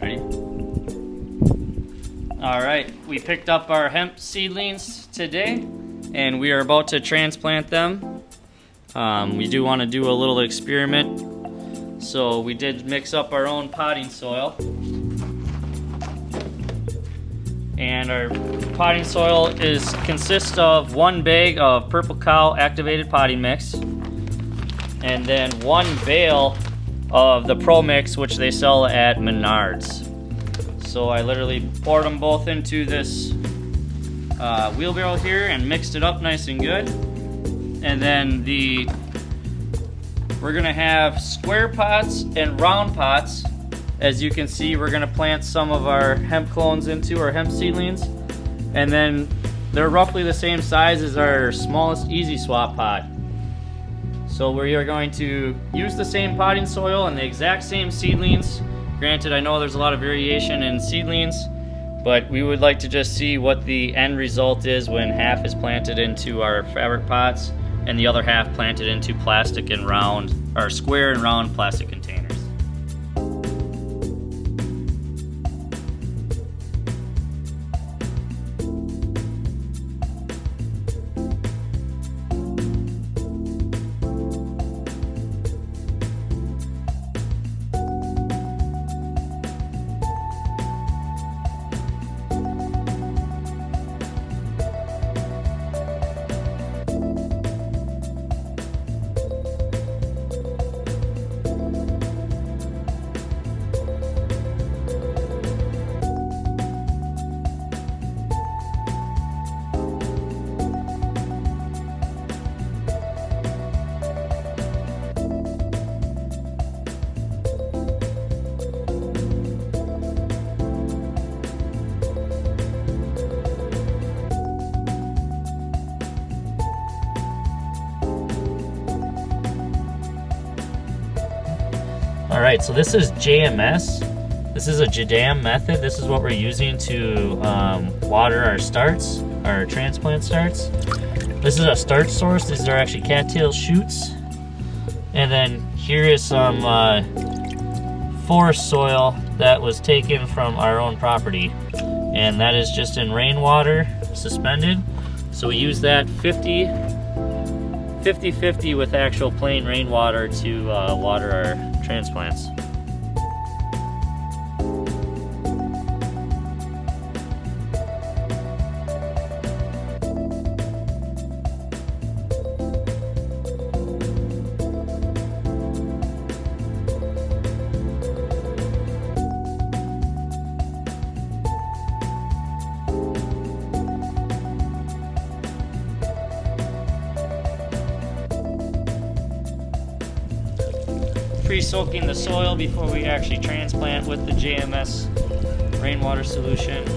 Ready? Alright, we picked up our hemp seedlings today and we are about to transplant them. We do want to do a little experiment, so we did mix up our own potting soil. And our potting soil consists of 1 bag of Purple Cow activated potting mix and then 1 bale of the Pro Mix, which they sell at Menards. So I literally poured them both into this wheelbarrow here and mixed it up nice and good. And then we're gonna have square pots and round pots. As you can see, we're gonna plant some of our hemp clones into our hemp seedlings. And then they're roughly the same size as our smallest easy swap pot. So we are going to use the same potting soil and the exact same seedlings. Granted, I know there's a lot of variation in seedlings, but we would like to just see what the end result is when half is planted into our fabric pots and the other half planted into plastic and round, or square and round plastic containers. Alright, so this is JMS. This is a JDAM method. This is what we're using to water our starts, our transplant starts. This is a starch source. These are actually cattail shoots. And then here is some forest soil that was taken from our own property. And that is just in rainwater, suspended. So we use that 50-50 with actual plain rainwater to water our transplants. Pre-soaking the soil before we actually transplant with the JMS rainwater solution.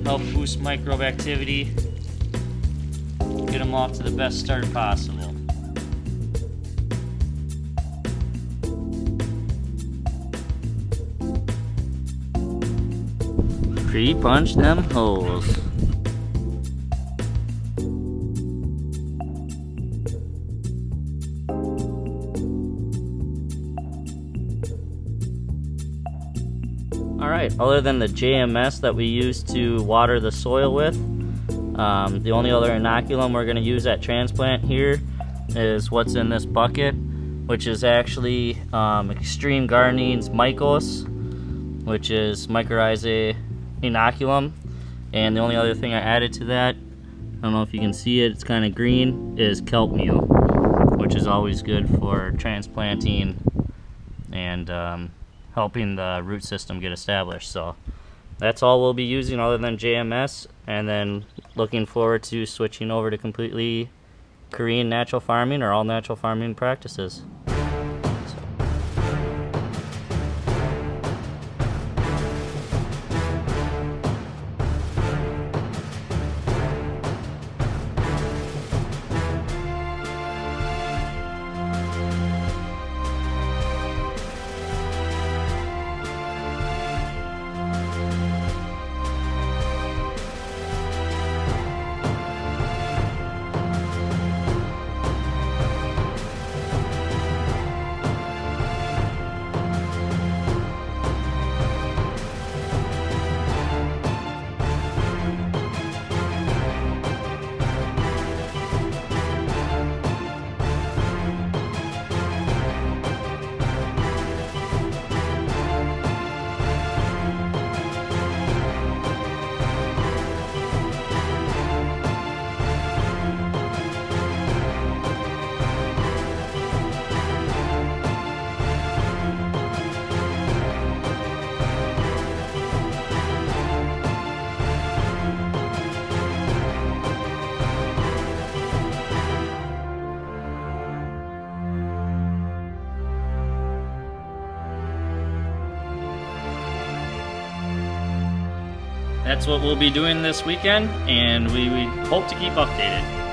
Help boost microbe activity. Get them off to the best start possible. Pre-punch them holes. Alright, other than the JMS that we use to water the soil with, the only other inoculum we're going to use at transplant here is what's in this bucket, which is actually Extreme Gardening's Mycos, which is mycorrhizae inoculum. And the only other thing I added to that, I don't know if you can see it, it's kind of green, is kelp meal, which is always good for transplanting and helping the root system get established. So that's all we'll be using other than JMS, and then looking forward to switching over to completely Korean natural farming or all natural farming practices. that's what we'll be doing this weekend, and we hope to keep updated.